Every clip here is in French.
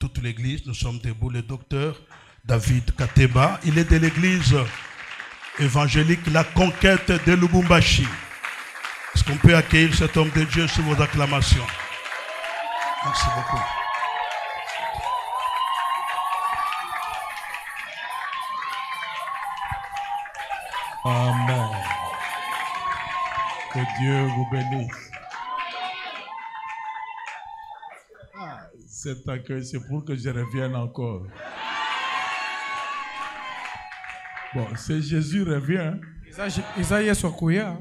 toute l'église. Nous sommes debout. Le docteur David Kateba, il est de l'église évangélique La Conquête de Lubumbashi. Est-ce qu'on peut accueillir cet homme de Dieu sur vos acclamations? Merci beaucoup. Amen. Que Dieu vous bénisse. Cet accueil, c'est pour que je revienne encore. Bon, c'est Jésus revient.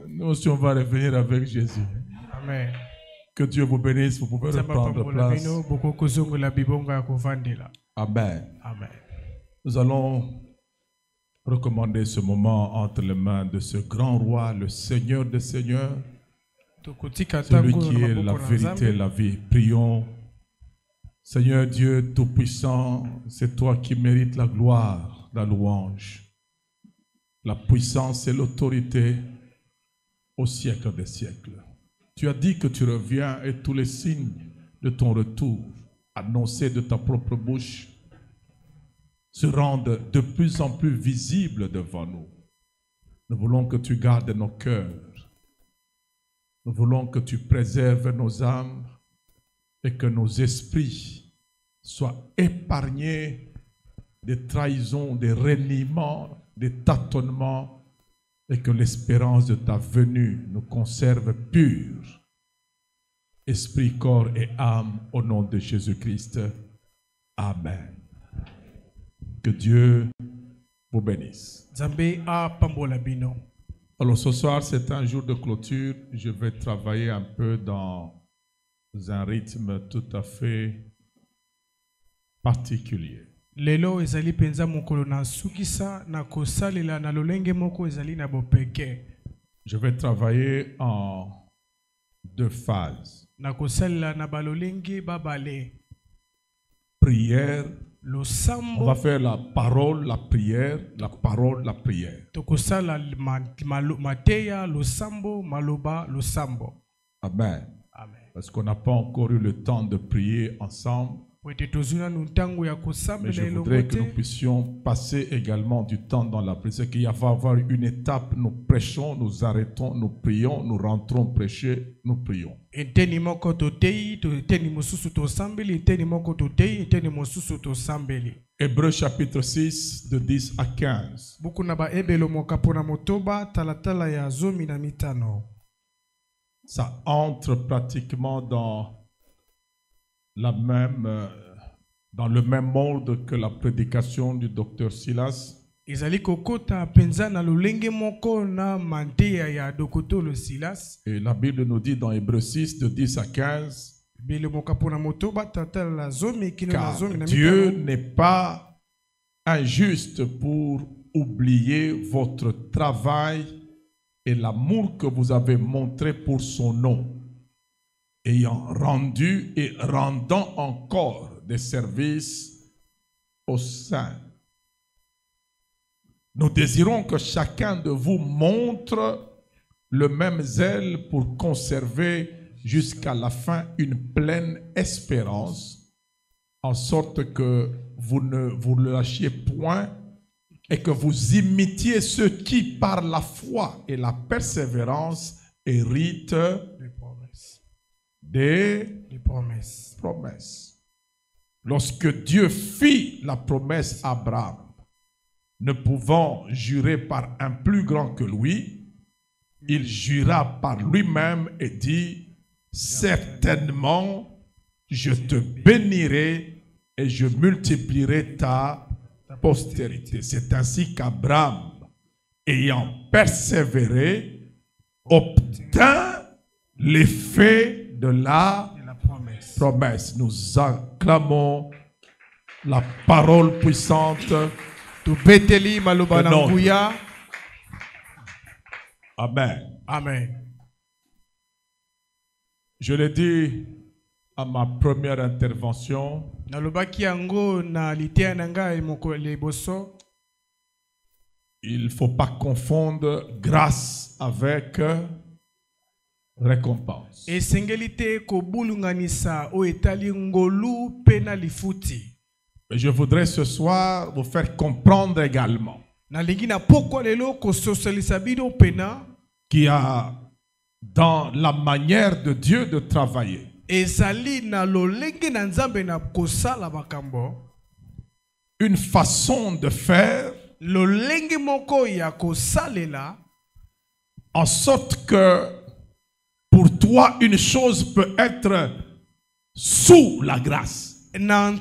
Nous aussi, on va revenir avec Jésus. Amen. Que Dieu vous bénisse. Vous pouvez reprendre place. Amen. Amen. Nous allons recommander ce moment entre les mains de ce grand roi, le Seigneur des Seigneurs, celui qui est la vérité et la vie. Prions. Seigneur Dieu Tout-Puissant, c'est toi qui mérites la gloire, la louange, la puissance et l'autorité au siècle des siècles. Tu as dit que tu reviens et tous les signes de ton retour, annoncés de ta propre bouche, se rendent de plus en plus visibles devant nous. Nous voulons que tu gardes nos cœurs. Nous voulons que tu préserves nos âmes et que nos esprits soient épargnés des trahisons, des reniements, des tâtonnements, et que l'espérance de ta venue nous conserve purs, esprit, corps et âme, au nom de Jésus-Christ. Amen. Que Dieu vous bénisse. Alors ce soir, c'est un jour de clôture. Je vais travailler un peu dans un rythme tout à fait particulier. Lelo ezali penza mokolo na sukisa na kosalela na lolenge moko ezali na bopeke. Je vais travailler en deux phases. Na kosalela na balolenge babale. Prière. Lo sambo. On va faire la parole, la prière, la parole, la prière. Tokosala mateya lo sambo, maloba lo sambo. Amen. Amen. Parce qu'on n'a pas encore eu le temps de prier ensemble. Mais je voudrais que nous puissions passer également du temps dans la prière. C'est qu'il va y avoir une étape, nous prêchons, nous arrêtons, nous prions, nous rentrons prêcher, nous prions. Hébreux chapitre 6 de 10 à 15. Ça entre pratiquement dans le même mode que la prédication du docteur Silas. Et la Bible nous dit dans Hébreux 6 de 10 à 15, car Dieu n'est pas injuste pour oublier votre travail et l'amour que vous avez montré pour son nom, ayant rendu et rendant encore des services aux saints. Nous désirons que chacun de vous montre le même zèle pour conserver jusqu'à la fin une pleine espérance, en sorte que vous ne vous lâchiez point et que vous imitiez ceux qui, par la foi et la persévérance, héritent des promesses. Lorsque Dieu fit la promesse à Abraham, ne pouvant jurer par un plus grand que lui, il jura par lui-même et dit, certainement, je te bénirai et je multiplierai ta postérité. C'est ainsi qu'Abraham, ayant persévéré, obtint l'effet de la promesse. Nous acclamons la parole puissante de notre. Amen. Amen. Je l'ai dit à ma première intervention, il ne faut pas confondre grâce avec récompense. Et sengelite kobulunganisa o etali ngolu pena lifuti. Mais je voudrais ce soir vous faire comprendre également qu'il y a dans la manière de Dieu de travailler une façon de faire en sorte que pour toi une chose peut être sous la grâce. Ça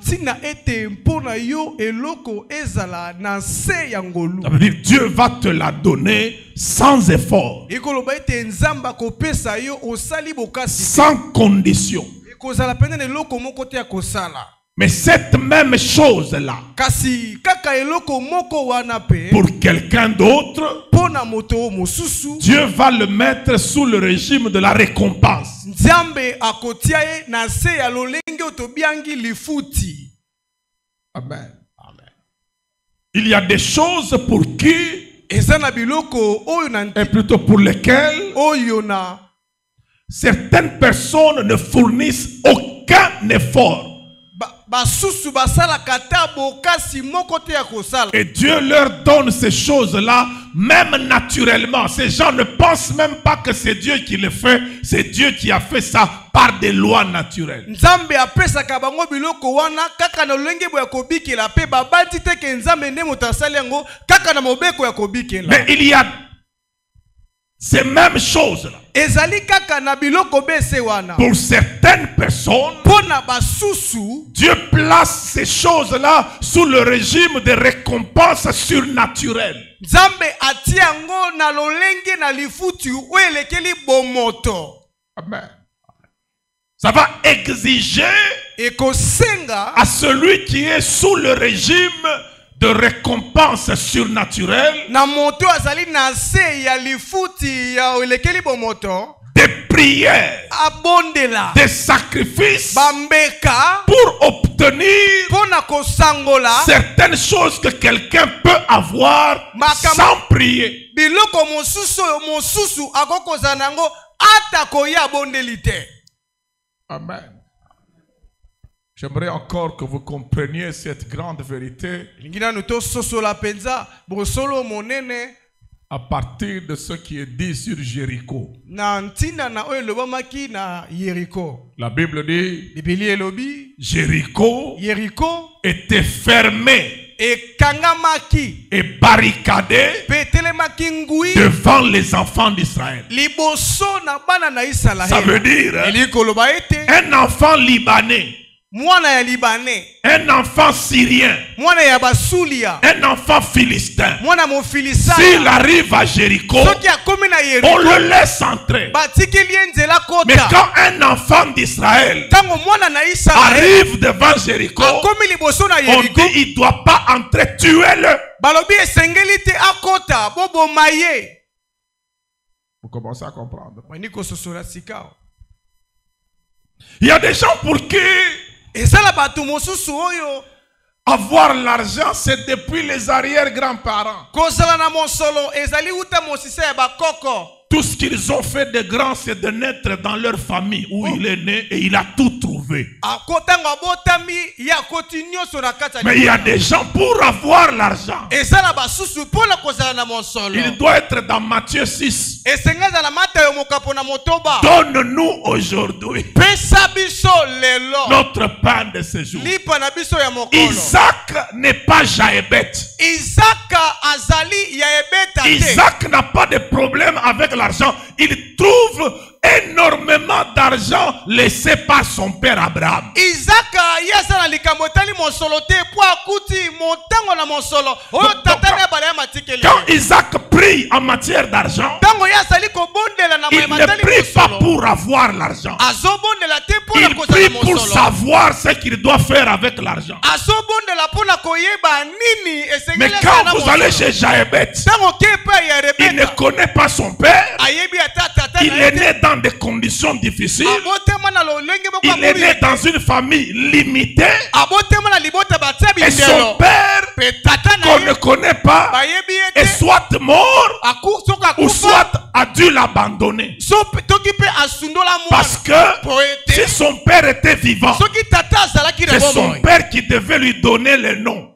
veut dire Dieu va te la donner sans effort, sans condition. Mais cette même chose-là, pour quelqu'un d'autre, Dieu va le mettre sous le régime de la récompense. Amen. Il y a des choses pour qui, et plutôt pour lesquelles, certaines personnes ne fournissent aucun effort. Et Dieu leur donne ces choses-là, même naturellement. Ces gens ne pensent même pas que c'est Dieu qui le fait. C'est Dieu qui a fait ça par des lois naturelles. Mais il y a ces mêmes choses-là. Pour certaines personnes, Dieu place ces choses-là sous le régime de récompense surnaturelle. Amen. Ça va exiger à celui qui est sous le régime de récompense surnaturelle, des prières, des sacrifices pour obtenir certaines choses que quelqu'un peut avoir sans prier. Amen. J'aimerais encore que vous compreniez cette grande vérité à partir de ce qui est dit sur Jéricho. La Bible dit Jéricho était fermé et barricadé devant les enfants d'Israël. Ça veut dire un enfant libanais, un enfant syrien, un enfant philistin, s'il arrive à Jéricho, on le laisse entrer. Mais quand un enfant d'Israël arrive devant Jéricho, on dit il ne doit pas entrer, tuez-le. Vous commencez à comprendre. Il y a des gens pour qui avoir l'argent, c'est depuis les arrière-grands-parents. Tout ce qu'ils ont fait de grand, c'est de naître dans leur famille où il est né et il a tout trouvé. Mais il y a des gens pour avoir l'argent. Il doit être dans Matthieu 6. Donne-nous aujourd'hui notre pain de ce jour. Isaac n'est pas Jaébet. Isaac n'a pas de problème avec l'argent. Il trouve énormément d'argent laissé par son père Abraham. Quand Isaac prie en matière d'argent, il ne prie pas pour avoir l'argent. Il prie pour savoir ce qu'il doit faire avec l'argent. Mais quand vous allez chez Jaébet, il ne connaît pas son père. Il est né dans des conditions difficiles. Il est né dans une famille limitée. Et son père, qu'on ne connaît pas, est soit mort ou soit a dû dû l'abandonner. Parce que si son père était vivant, c'est son père qui devait lui donner le nom.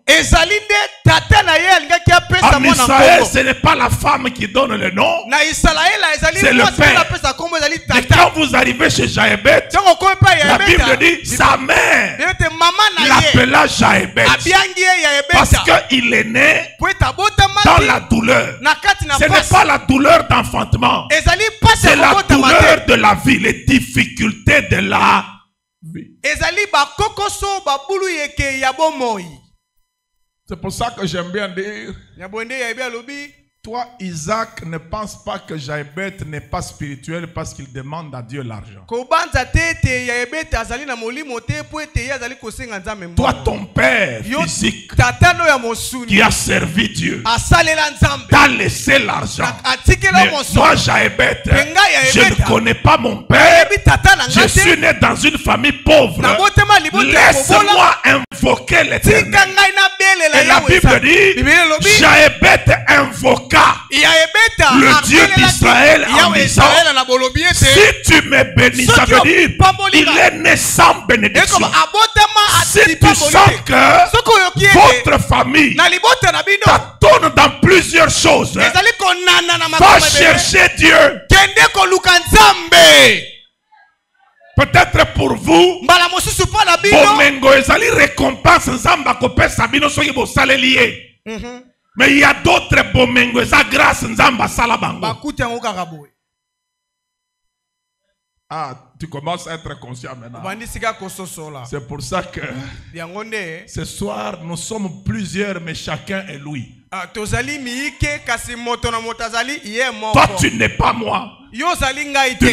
En Israël, ce n'est pas la femme qui donne le nom, c'est le père. Et quand vous arrivez chez Jaébet, la Bible dit sa mère l'appela Jaébet parce qu'il est né dans la douleur. Ce n'est pas la douleur d'enfantement, c'est la douleur de la vie, les difficultés de la vie. C'est pour ça que j'aime bien dire, toi Isaac, ne pense pas que Jaébet n'est pas spirituel parce qu'il demande à Dieu l'argent. Toi ton père physique qui a servi Dieu t'a laissé l'argent. Mais moi Jaébet, je ne connais pas mon père, je suis né dans une famille pauvre. Laisse-moi invoquer l'Éternel. Et la Bible dit, Jaébet invoqua le Dieu d'Israël en disant, si tu me bénis, ça veut dire il est né sans bénédiction. Si tu sens que votre famille t'attend dans plusieurs choses, va chercher Dieu. Peut-être pour vous, Bomengo ezali récompense nzamba kopesa bino soki bosale lié. Mais il y a d'autres Bomengo eza grâce nzamba sala bango. Ah, tu commences à être conscient maintenant. C'est pour ça que ce soir nous sommes plusieurs, mais chacun est lui. Toi tu n'es pas moi. Tu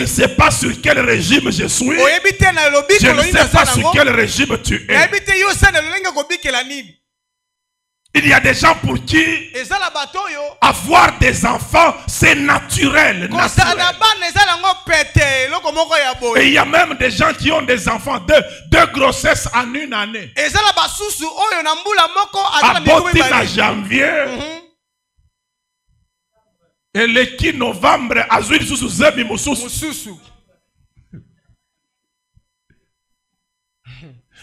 ne sais pas sur quel régime je suis. Je ne sais pas sur quel régime tu es. Il y a des gens pour qui avoir des enfants c'est naturel. Et il y a même des gens qui ont des enfants deux grossesses en une année. À Botina janvier. Et l'équipe novembre a joué sous Zemi Moussous.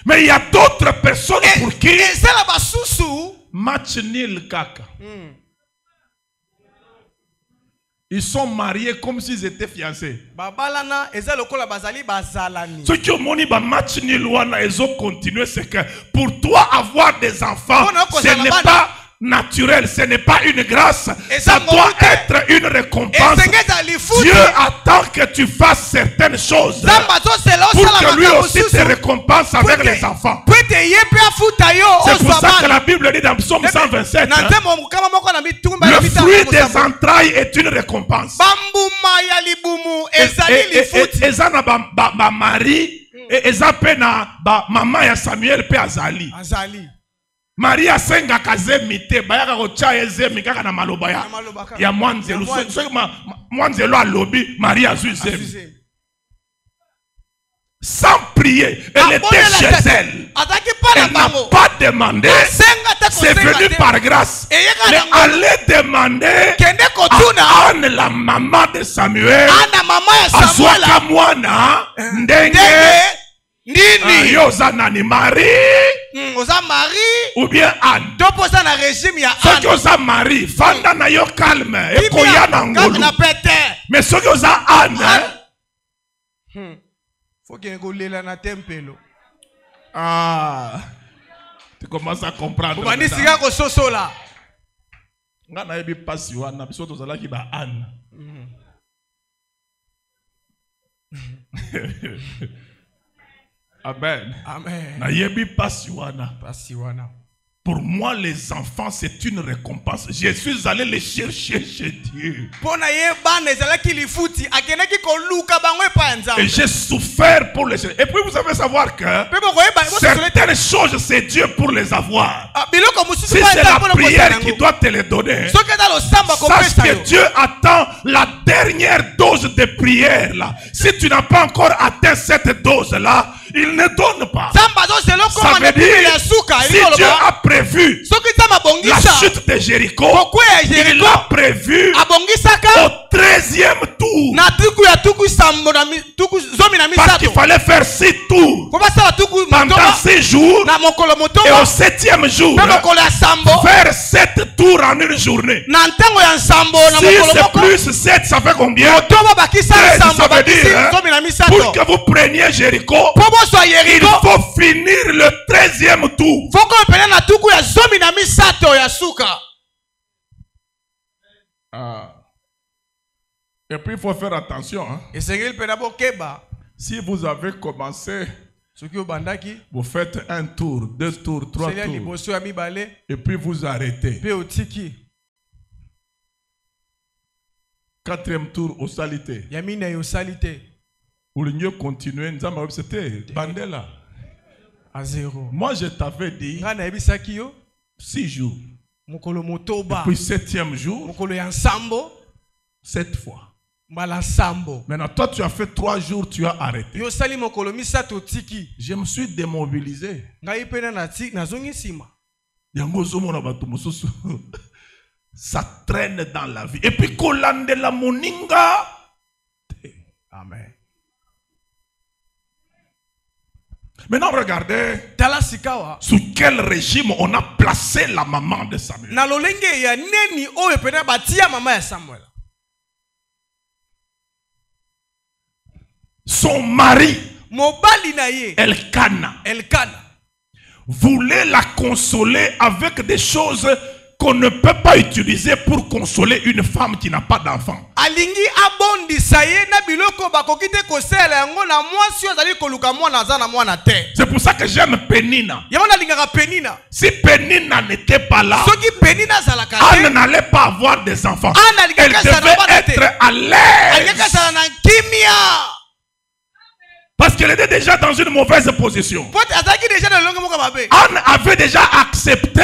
Mais il y a d'autres personnes pour qui match nul kaka. Ils sont mariés comme s'ils étaient fiancés. Ceux qui ont moni ba match nul wana ils ont continué, c'est que pour toi avoir des enfants, ce n'est pas naturel, ce n'est pas une grâce, ça doit être une récompense. Dieu attend que tu fasses certaines choses pour que lui aussi te récompense avec les enfants. C'est pour ça que la Bible dit dans Psaume 127, le fruit des entrailles est une récompense. Et ça na ba mari et ça pe na ba maman ya Samuel pe azali. Maria senga kaze mite bayaka kocha ezemi kaka na maloba ya mwanzelu so mwanzelu alobi Maria azuzemi sans prier. Elle était chez elle. Elle n'a pas demandé. C'est venu par grâce. Mais allait demander à Anne, la maman de Samuel, Azwaka mwana ndenge nini yoza nani Marie ou bien Anne. Ceux qui osa Marie fanda na yo calme et koya na ngolu. Mais ceux qui osa Anne ah, tu commences à comprendre. Amen. Amen. Pour moi, les enfants, c'est une récompense. Je suis allé les chercher chez Dieu. Et j'ai souffert pour les chercher. Et puis vous savez savoir que certaines choses, c'est Dieu pour les avoir. Si c'est la prière qui doit te les donner, sache que Dieu attend la dernière dose de prière là. Si tu n'as pas encore atteint cette dose là, il ne donne pas. Ça veut dire, si Dieu a prévu la chute de Jéricho, il l'a prévu au 13e tour. Parce qu'il fallait faire 6 tours pendant 6 jours. Et au 7e jour, faire 7 tours en une journée. 6 plus 7, ça fait combien? 13, ça veut dire, pour que vous preniez Jéricho, il faut finir le 13e tour. Et puis il faut faire attention. Hein? Si vous avez commencé, vous faites 1 tour, 2 tours, 3 tours. Et puis vous arrêtez. 4e tour au salité. Ou le mieux continuer, c'était Bandela. À 0. Moi je t'avais dit 6 jours. Et puis 7e jour, 7 fois. Maintenant toi tu as fait 3 jours, tu as arrêté. Je me suis démobilisé. Ça traîne dans la vie. Et puis kolande la moninga. Amen. Maintenant regardez sous quel régime on a placé la maman de Samuel. Son mari Elkana voulait la consoler avec des choses qu'on ne peut pas utiliser pour consoler une femme qui n'a pas d'enfant. C'est pour ça que j'aime Pénina. Si Pénina n'était pas là, Anne n'allait pas avoir des enfants. Elle devait être à l'aise. Parce qu'elle était déjà dans une mauvaise position. Anne avait déjà accepté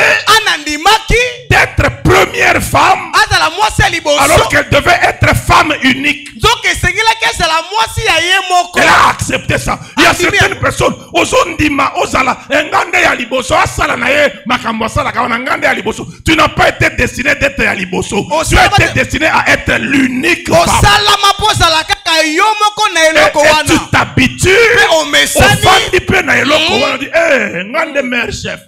d'être première femme alors qu'elle devait être femme unique. Elle a accepté ça. Il y a certaines personnes, tu n'as pas été destiné d'être à Liboso. Tu as été destiné à être l'unique femme. Et tu t'habitues au fandi pe na eloko wana di ngande mère chef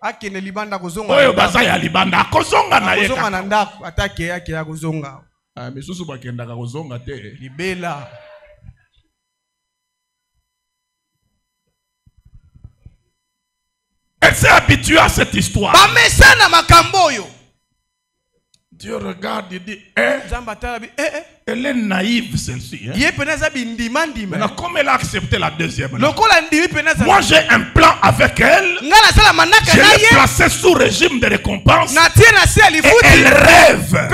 akene libanda kozonga oyo baza ya libanda akozonga na ye kozonga na ndako atake yake ya kozonga misusu bakendaka kozonga te libela. Elle s'est habituée à cette histoire. Bamesana makambo yo. Dieu regarde, il dit, elle est naïve celle-ci. Maintenant, comme elle a accepté la deuxième, moi j'ai un plan avec elle. Je l'ai placée sous régime de récompense. Et elle rêve.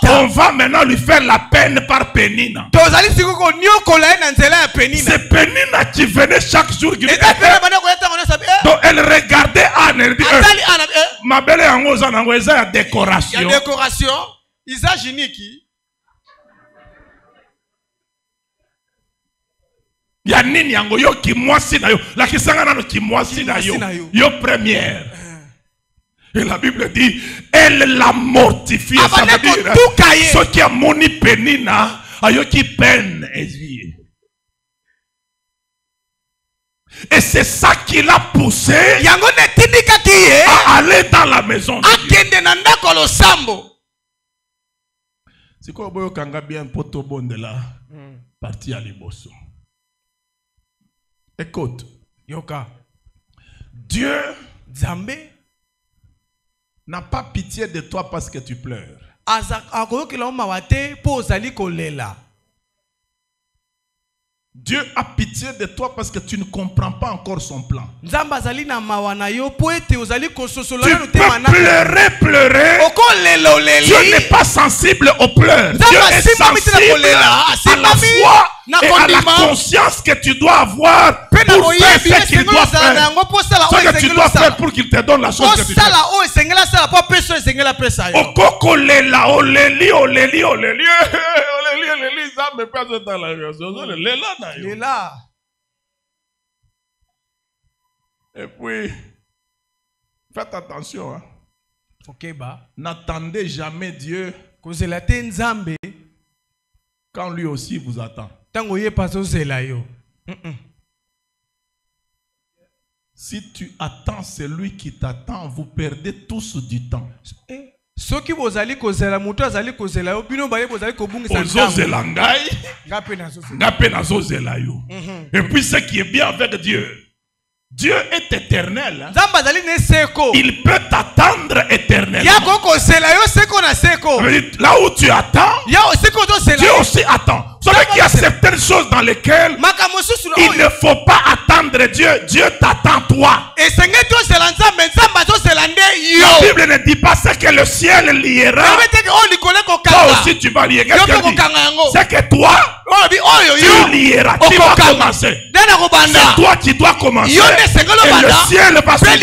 On va maintenant lui faire la peine par Pénina. C'est Pénina qui venait chaque jour. Donc elle regardait Anne. Elle dit, ma belle est en décoration. Ya nini yango yo ki mwasi na yo la kisanga nano ki mwasi na yo yo première. Et la Bible dit elle l'a mortifié, ça veut dire ce qui a moni Pénina ayo ki peine esvie. Et c'est ça qui l'a poussé à aller dans la maison de Dieu. C'est quoi boyo kanga bien poto bondela parti à Liboso. Écoute, yoka Dieu Zambé n'a pas pitié de toi parce que tu pleures. Dieu a pitié de toi parce que tu ne comprends pas encore son plan. Tu peux pleurer. Dieu n'est pas sensible aux pleurs. Dieu est sensible à la foi et à la conscience que tu dois avoir pour faire ce qu'il doit faire. Ce que tu dois faire pour qu'il te donne la chose que tu fais. Et puis, Faites attention. Hein. Fokeba. N'attendez jamais Dieu Kozela te nzambe quand lui aussi vous attend. tango ye paso zela yo. Si tu attends celui qui t'attend, vous perdez tous du temps. Soki bozali kozela muto azali kozela yo bino baye bozali kobungisa Ozozela ngai, ngape nazo. ngape nazozela yo. Et puis ce qui est bien avec Dieu, Dieu est éternel. Hein. Nzamba azali ne seko. Il peut t'attendre éternellement. Yako kozela yo seko na seko. Là où tu attends, Ya seko to zela. Dieu aussi attend. Vous savez qu'il y a certaines choses dans lesquelles il ne faut pas attendre Dieu. Dieu t'attend toi. Et La Bible ne dit pas ce que le ciel liera. Toi aussi tu vas lier. Qu'est-ce qu'elle dit? C'est que toi, tu lieras. Tu vas commencer. C'est toi qui dois commencer. Et le ciel va suivre.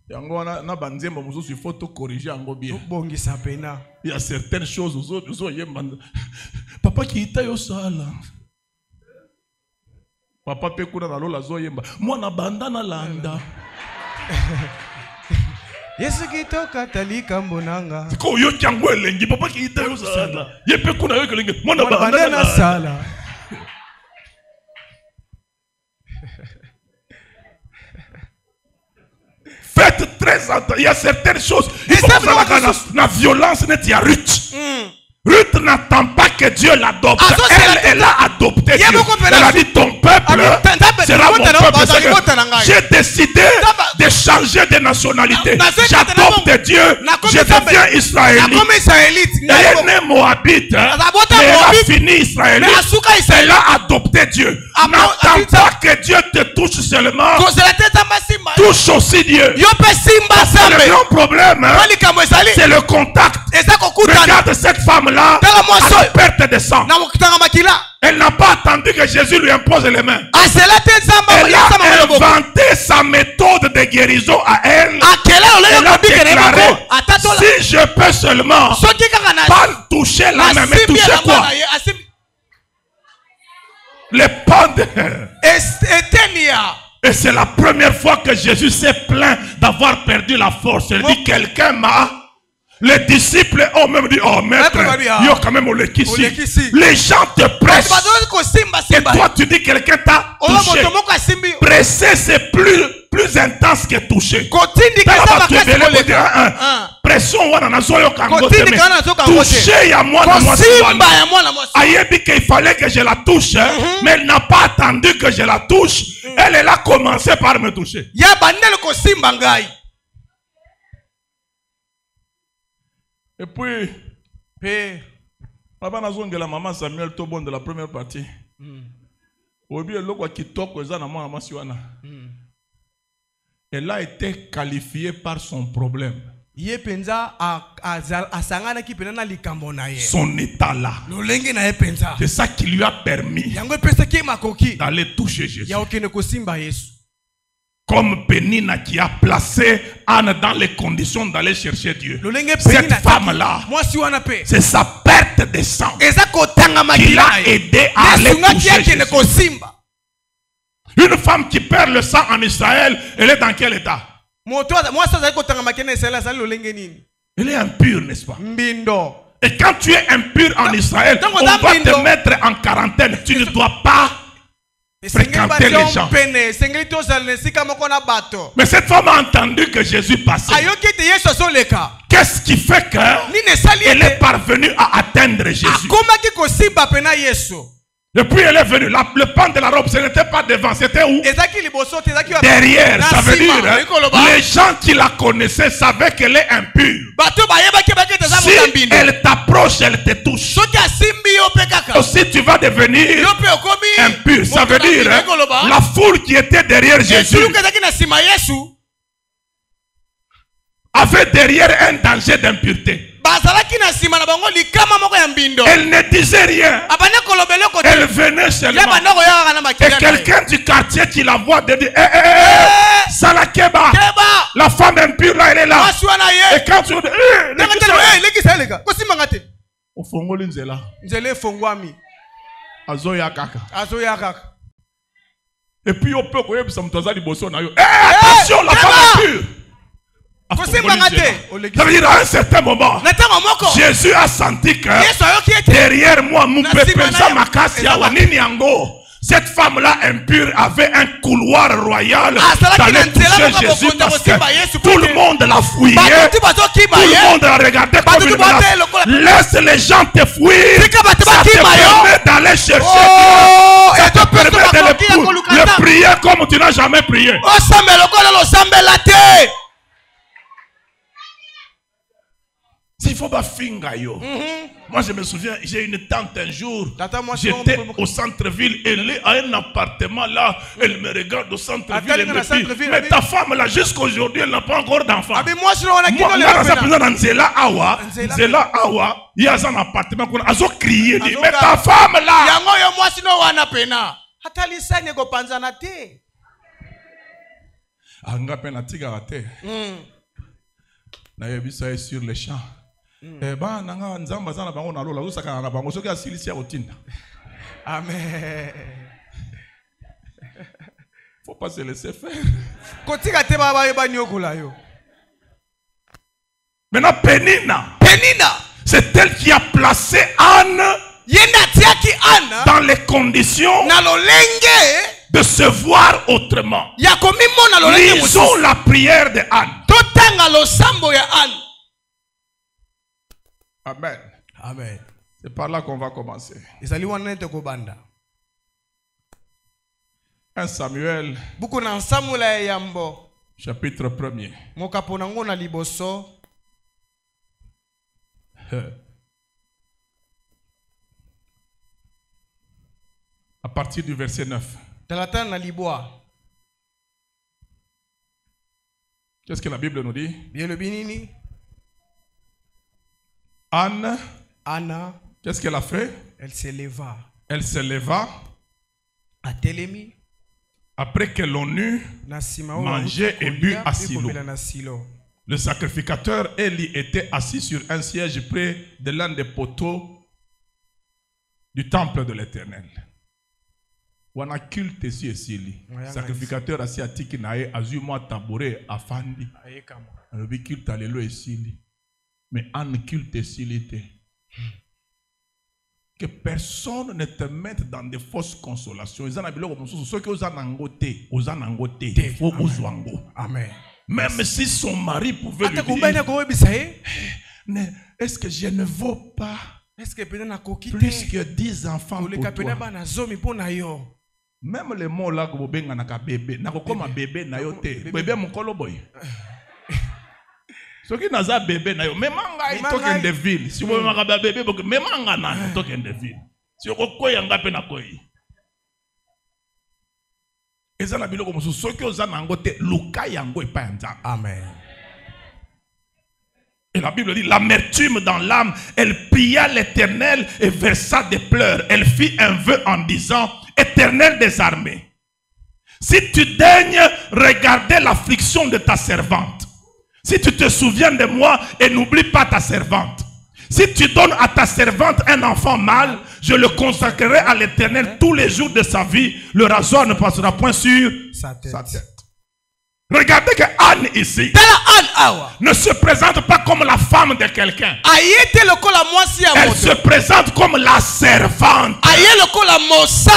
Il faut tout corriger en bien. Il y a certaines choses aux autres. Papa qui était au sala. Papa pekuna na lola zoyemba. Moi na bandana landa. Yesu kitoka talika mbonanga. Ko yo kyango elengi papa qui était au sala. Ye pekuna yo kelengi. Moi na bandana sala. Faites très attention. Il y a certaines choses. Il faut que la violence n'est pas Ruth. Ruth n'attend pas que Dieu l'adopte. Elle a adopté Dieu. Elle a dit ton peuple sera mon peuple. J'ai décidé de changer de nationalité. J'adopte Dieu. Je deviens israélite. Elle est née moabite. Mais elle a fini israélite. Elle a adopté Dieu. N'attends pas que Dieu te touche seulement. Touche aussi Dieu. Le grand problème, c'est le contact. Regarde cette femme-là, à la perte de sang. Elle n'a pas attendu que Jésus lui impose les mains. Elle a inventé sa méthode de guérison à elle. Elle a déclaré, si je peux seulement pas toucher la main, mais toucher quoi? Les pandes. Et c'est la première fois que Jésus s'est plaint d'avoir perdu la force. Il dit, quelqu'un m'a... Les disciples ont même dit, oh maître, il y a quand même les gens te pressent. Et toi tu dis quelqu'un t'a touché. Presser c'est plus intense que toucher. Pression toucher à moi Ayebi qu'il fallait que je la touche, mais elle n'a pas attendu que je la touche. Elle a commencé par me toucher. Et puis, papa n'a la maman Samuel Tobon de la première partie. Elle a été qualifiée par son problème. Son état là. C'est ça qui lui a permis d'aller toucher Jésus. Comme Pénina qui a placé Anne dans les conditions d'aller chercher Dieu. Cette femme-là, c'est sa perte de sang qui l'a aidé à aller toucher Jésus. Une femme qui perd le sang en Israël, elle est dans quel état? Elle est impure, n'est-ce pas? Et quand tu es impur en Israël, on va te mettre en quarantaine. Tu ne dois pas fréquenter les gens. Mais cette femme a entendu que Jésus passait. Qu'est-ce qui fait qu'elle est parvenue à atteindre Jésus? Depuis elle est venue, le pan de la robe, ce n'était pas devant, c'était où? Derrière, ça veut dire, les gens qui la connaissaient savaient qu'elle est impure. Si elle t'approche, elle te touche. Aussi tu vas devenir impur. Ça veut dire, la foule qui était derrière Jésus avait derrière un danger d'impureté. Elle ne disait rien. Elle venait seulement. Et quelqu'un du quartier qui la voit de dire, Salakeba, la femme impure là, elle est là. Et quand tu dis, Azoya kaka. Et puis on peut connaître ça attention, la femme est pure. Ça veut dire à un certain moment, Jésus a senti que derrière moi, cette femme-là impure avait un couloir royal d'aller toucher Jésus parce que tout le monde l'a fouillé, tout le monde l'a regardé comme une menace. Laisse les gens te fouiller, ça te permet d'aller chercher Dieu, ça te permet de le prier comme tu n'as jamais prié. Il faut pas finga yo. Moi je me souviens, j'ai une tante un jour, j'étais au centre-ville, elle est à un appartement là, elle me regarde au centre-ville, elle me dit, mais ta femme là jusqu'à aujourd'hui elle n'a pas encore d'enfant. Moi Nzela Awa, il y a un appartement qu'on a crié, mais ta femme là. Anga pena tiga rate. Na yebisa sur les champs. Amen. Faut pas se laisser faire. Maintenant Pénina, c'est elle qui a placé Anne dans les conditions de se voir autrement. Lisons la prière de Anne. Amen. Amen. C'est par là qu'on va commencer. 1 Samuel, chapitre 1er. À partir du verset 9. Qu'est-ce que la Bible nous dit? Anne, qu'est-ce qu'elle a fait? Elle s'éleva. Elle s'éleva. Après que l'on eut mangé et bu à Silo. Le sacrificateur Élie était assis sur un siège près de l'un des poteaux du temple de l'Éternel. On a culte ici et ici. Le sacrificateur assis à Tikinae a eu moi tabouret à Fandi. Le culte à l'élo ici. Mais Anne culte silité. Que personne ne te mette dans de fausses consolations. Amen. Même si son mari pouvait lui dire, est-ce que je ne vaux pas plus que 10 enfants pour toi? Même les mots là que vous avez bébé, bébé na yo te, bébé mon koloboy. Ce qui n'a pas bébé, même si vous avez des villes, si vous avez un bébé, même si vous avez des villes, si vous avez un bébé, et ça n'a pas comme ce que vous avez Amen. Et la Bible dit, l'amertume dans l'âme, elle pria l'Éternel et versa des pleurs. Elle fit un vœu en disant, Éternel des armées, si tu daignes regarder l'affliction de ta servante, si tu te souviens de moi et n'oublie pas ta servante. Si tu donnes à ta servante un enfant mâle, je le consacrerai à l'Éternel tous les jours de sa vie. Le rasoir ne passera point sur sa tête. Regardez que Anne ici ne se présente pas comme la femme de quelqu'un. Elle se présente comme la servante.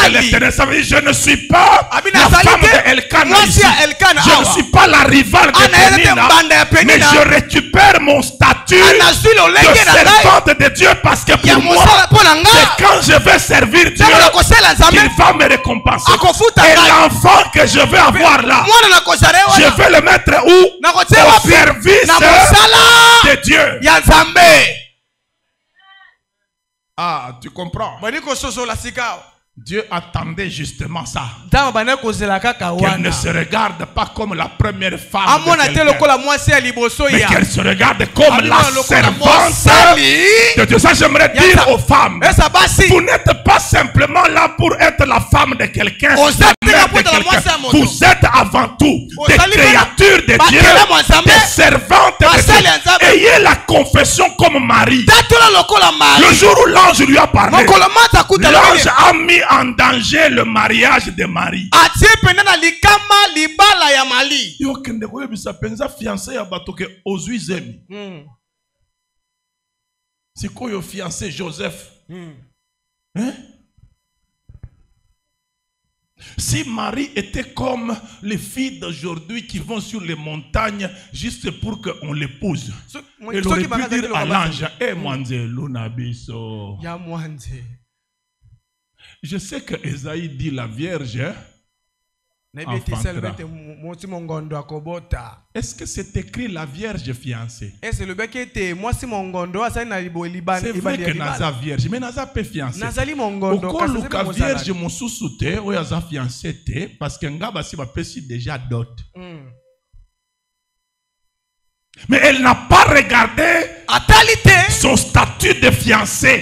L'Éternel, ça veut dire je ne suis pas la femme de Elkana ici. Je ne suis pas la rivale de Pénina, mais je récupère mon statut de servante de Dieu parce que pour moi, c'est quand je vais servir Dieu qu'il va me récompenser. Et l'enfant que je vais avoir là, je vais le mettre où? Au service de Dieu. Ah, tu comprends? Dieu attendait justement ça. Qu'elle ne se regarde pas comme la première femme de quelqu'un, mais qu'elle se regarde comme la servante de Dieu. Ça, j'aimerais dire aux femmes, vous n'êtes pas simplement là pour être la femme de quelqu'un, vous êtes avant tout des créatures de Dieu, des servantes de Dieu. Ayez la confession comme Marie. Le jour où l'ange lui a parlé, l'ange a mis en danger le mariage de Marie. Yo kende ko yebisa penza fiancé ya bato ke ozwi zemi. C'est quoi yo fiancé Joseph? Hein? Si Marie était comme les filles d'aujourd'hui qui vont sur les montagnes juste pour qu'on l'épouse, elle aurait pu dire à l'ange, eh Mwanzelu Nabiso. Je sais que Esaïe dit la Vierge enfantera. Est-ce que c'est écrit la Vierge fiancée? C'est vrai que Naza Vierge, mais Naza peut fiancée. Pourquoi Luka Vierge mon sous-souté ou Naza fiancée parce que Ngaba si va pécher déjà dot. Mais elle n'a pas regardé son statut de fiancée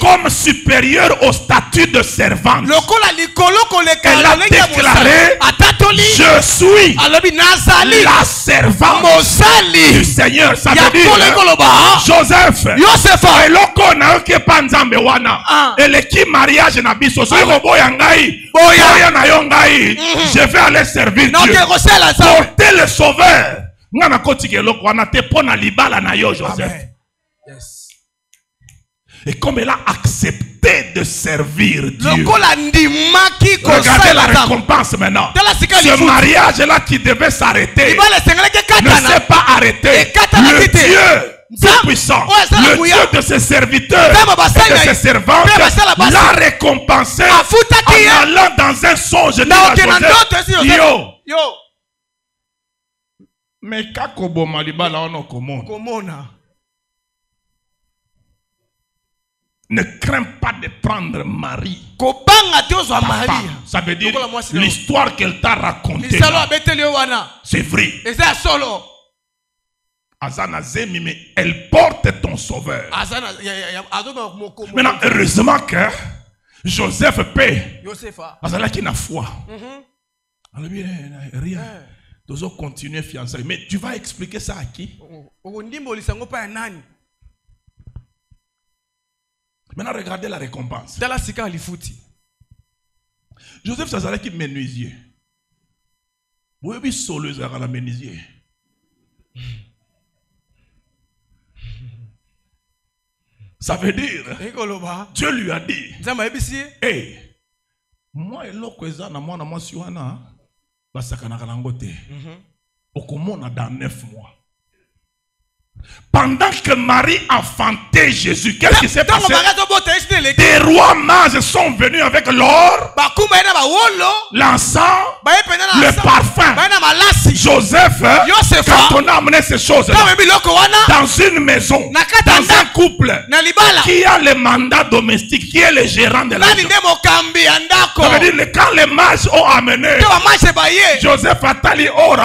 comme supérieur au statut de servante. Elle a déclaré, je suis la servante du Seigneur. Ça veut dire Joseph, je vais aller servir Dieu. Porter le sauveur. Et comme elle a accepté de servir Dieu, regardez la récompense maintenant. Ce mariage-là qui devait s'arrêter ne s'est pas arrêté. Le Dieu tout-puissant, le Dieu de ses serviteurs et de ses servantes l'a récompensé en allant dans un songe. Mais kakobo malibala ono komona. Ne crains pas de prendre Marie. Ça veut dire l'histoire qu'elle t'a racontée. C'est vrai. Mais elle porte ton sauveur. Maintenant, heureusement que Joseph paie. Azala qui n'a foi. Rien. Nous allons continuer fiançailles. Mais tu vas expliquer ça à qui? Maintenant, regardez la récompense. Joseph Sazala qui est menuisier. Vous avez solo à la menuisier. Ça veut dire, Dieu lui a dit, hey, moi et l'autre, moi, dans 9 mois. Pendant que Marie enfantait Jésus, qu'est-ce qui s'est passé? Des rois mages sont venus avec l'or, l'encens, le parfum. Joseph, quand on a amené ces choses dans une maison, dans un couple qui a le mandat domestique, qui est le gérant de la maison. Ça veut dire que quand les mages ont amené Joseph Atali or,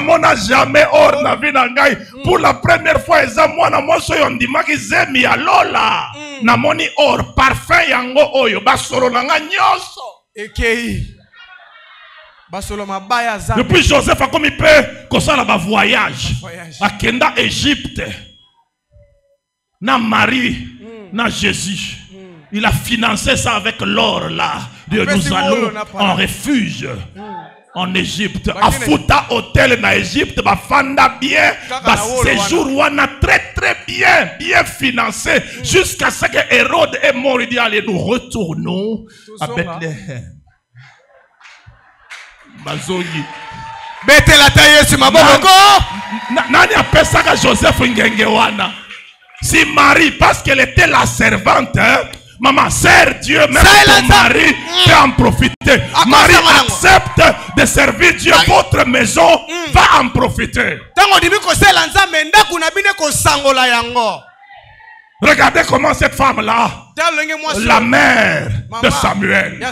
on n'a jamais or na vie nangai. Pour la première fois, namoni or parfum yango oyo basolo nanga nyoso. Depuis Joseph a comme il peut que ça là voyage à Kenda Égypte. Na Marie, na Jésus. Il a financé ça avec l'or là. Nous allons en refuge. En Égypte, à Fouta Hôtel en Égypte, Fanda bien, séjour wana très bien financé, jusqu'à ce que Hérode est mort. Il dit allez, nous retournons à Bethléem. Bazogi. Nani appelle ça que Joseph Ngengewana? Si Marie, parce qu'elle était la servante, maman, sert Dieu, même ton mari peut en profiter. Marie accepte de servir Dieu, votre maison va en profiter. Regardez comment cette femme-là, la mère de Samuel,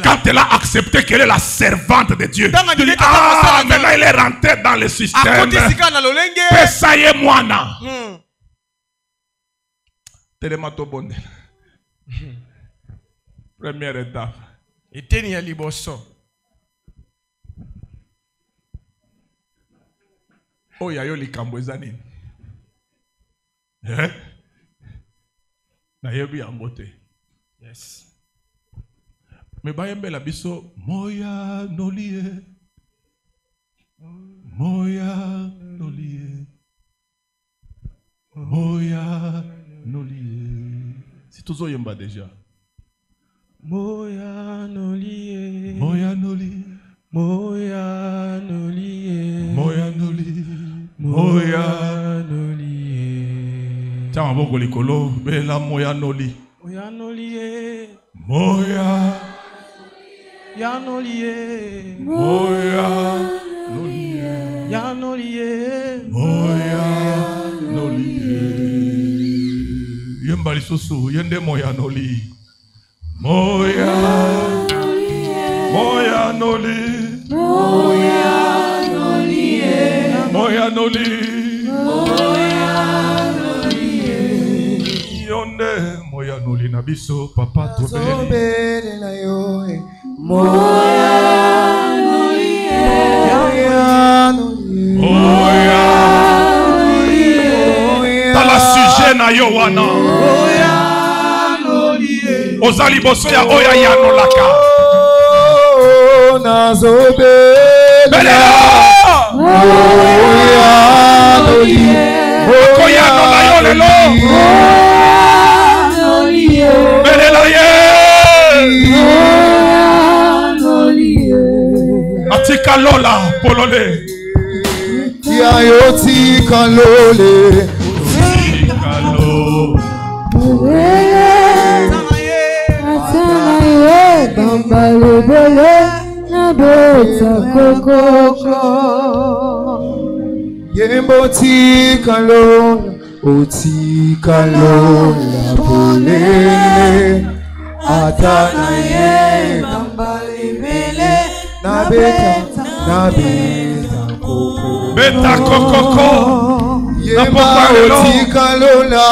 quand elle a accepté qu'elle est la servante de Dieu, elle dit, ah, maintenant elle est rentrée dans le système. Pesaye moana. Telemato bonne. Première étape. Oh, yayo likambo ezani. Na yebi yangote. Yes. Mais bayembe la biso moya nolie. Moya nolie. Moya nolie. Si tous yemba déjà. Moya nolie. Moya nolie. Moya nolie. Moya nolie. Moya nolie. Tiens, on va voir l'écolo. Bella moya nolie. Moya nolie. Moya. Ya nolie. Moya nolie. Ya nolie. Moya nolie. Yemba lisusu yende moya nolie. Moya. Moya nolie. Moya nolie. Moya nolie. Moya nolie. Yonde moya nolie na biso papa tobeli. Moya nolie. Moya nolie. Dans la sujet na yo wana. Moya nolie. Ozali boso ya oya ya nolaka. Belela. Moya nolie. Koya nola yo lelo. Belela ye. Atika lola polole. Ya yoti kalole. Atika lo. Yembo tika lola. Otika lola pole. Atana ye bambalebele. Na beta koko. Beta kokoko. Yemba otika lola.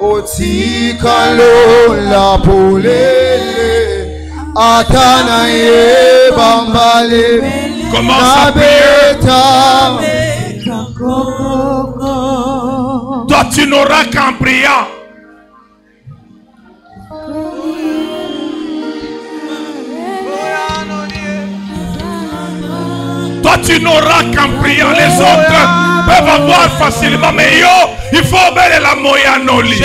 Otika lola polele. Atana ye bambalebele. Commence à prier. Toi tu n'auras qu'en priant. Toi tu n'auras qu'en priant. Les autres peuvent avoir facilement. Mais yo, il faut mettre la moya noli.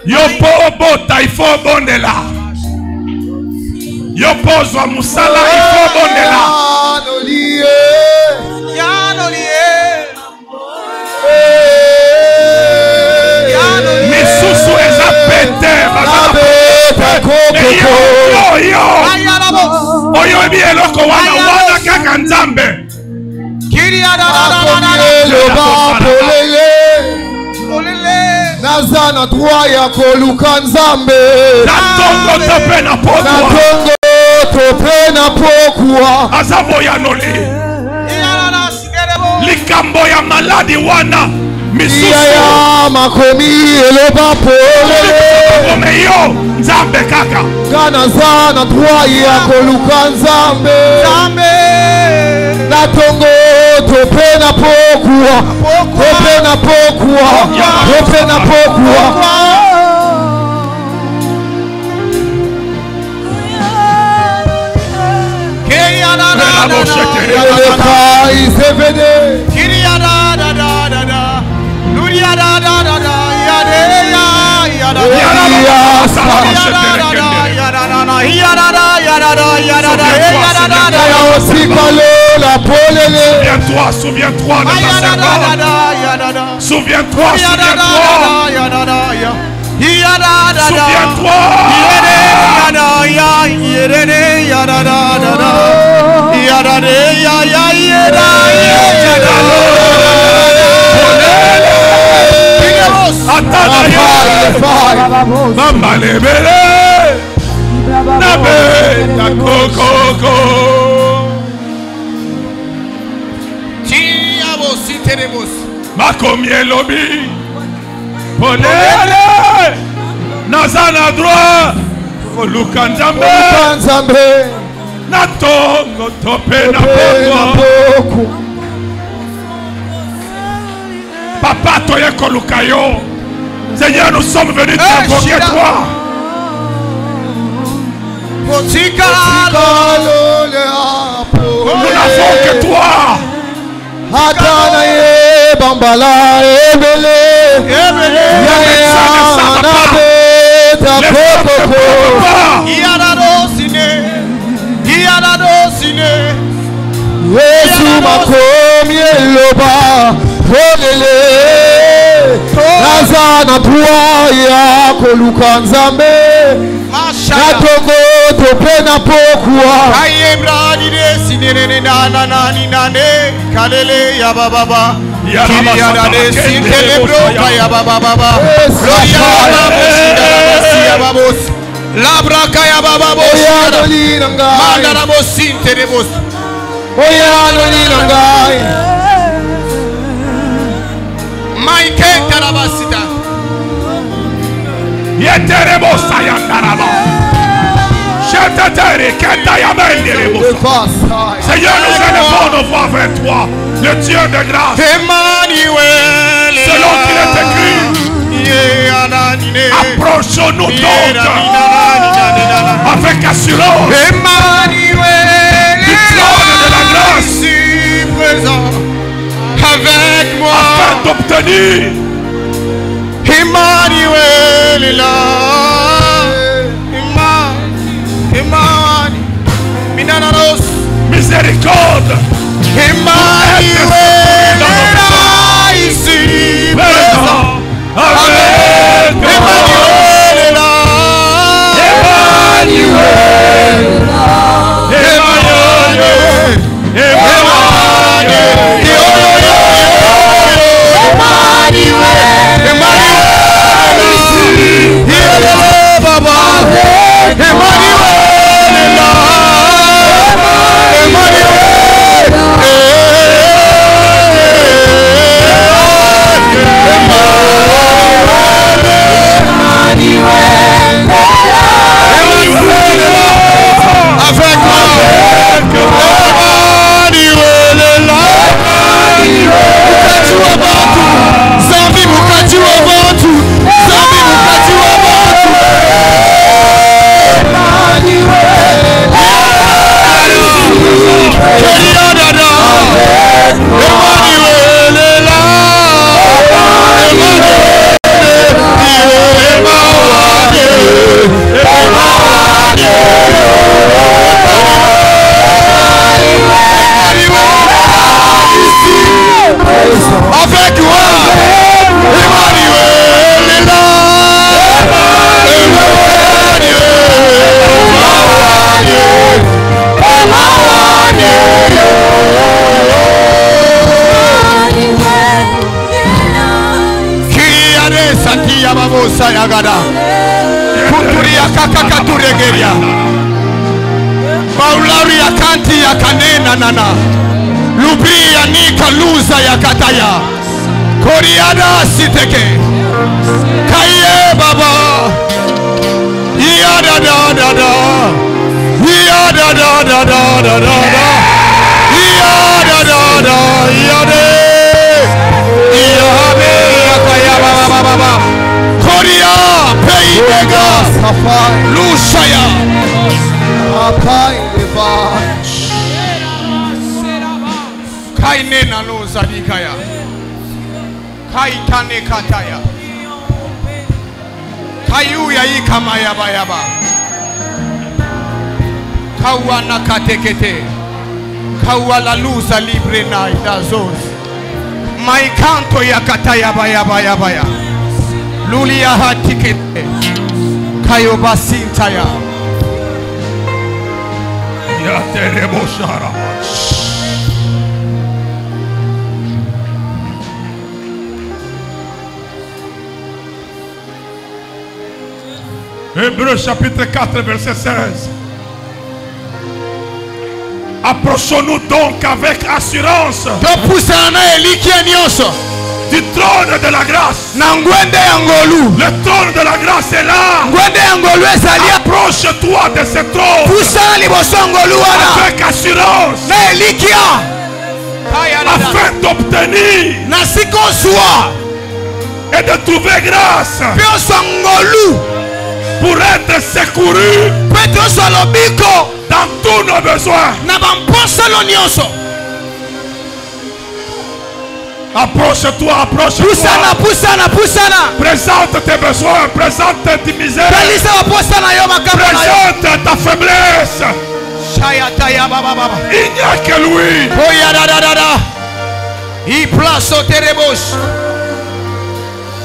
Yo bota, il faut bondela. Yo pozo musala, il faut bondela. Misusu eza pete. Yo. Oyo ebi eloko wana kaka nzambe. Nazana droit ya koluka nzambe. Natongo tope na pokwa. Azabo ya noli. Likambo ya maladi wana. Misusu ya makomi eloba polele. Meyo nzambe kaka. Kana zana droit ya koluka nzambe. Natongo tope na pokwa. Tope na pokwa. Tope na pokwa. Souviens-toi de ta servante. Souviens-toi. Mama lebele nabe ta kokoko makomi elobi Polele. Nazana droit. Olukanzambe. Natongo tope na poko. Papa toye kolukayo. Seigneur, nous sommes venus t'invoquer toi. Nous n'avons que toi. Yesu makomi eloba olele nazana droit ya koluka nzambe natongo tope na pokwa ayembrani desinene nane kalele ya baba ya desinelebro ya baba ya babos labraka ya baba mandara bosinte debos oyano nilangai maike tarabasita Yeterebo sayandaraba. Chetetere ketayamenderebo. Seigneur, nous élevons nos voix vers toi, le Dieu de grâce. Emmanuel, selon qu'il est écrit, approchons-nous donc avec assurance Emmanuel, du trône de la grâce, présent avec moi, afin d'obtenir Emmanuel est là. Emmanuel, miséricorde. Emmanuel est là ici présent. Avec Emmanuel est là. Emmanuel. Paularia kanti ya kanena nana Lubria nika luza ya kataya Koriada siteke Kaye baba Iya da da da da Iya da da da da da da Iya da da da Iya de Iya be Kaya baba baba Koria Peidega Lushaya Kaine nano zadikaya Kaitane kataya Kayuya ikama yaba yaba Kawana katekete Kawala luza libre na idazos Maikanto ya kataya baya baya baya Lulia hatikete Kayo basintaya Hébreux chapitre 4 verset 16. Approchons-nous donc avec assurance du trône de la grâce. na ngwende ya ngolu. Le trône de la grâce est là. Ngwende ya ngolu ezali. Approche-toi de ce trône Pusana liboso ya ngolu wana. avec assurance Na elikia. afin d'obtenir Na sikozwa. et de trouver grâce Pioso ngolu. pour être secouru Petro salobiko. dans tous nos besoins. Na bamposalo nyonso. Approche-toi, approche-toi. Pusana, pusana, pusana. Présente tes besoins, présente tes misères. Pelisa waposana yo makambo na yo. Présente ta faiblesse. Shaya taya baba baba. Il n'y a que lui. Oya da da da da. I plaso terebos.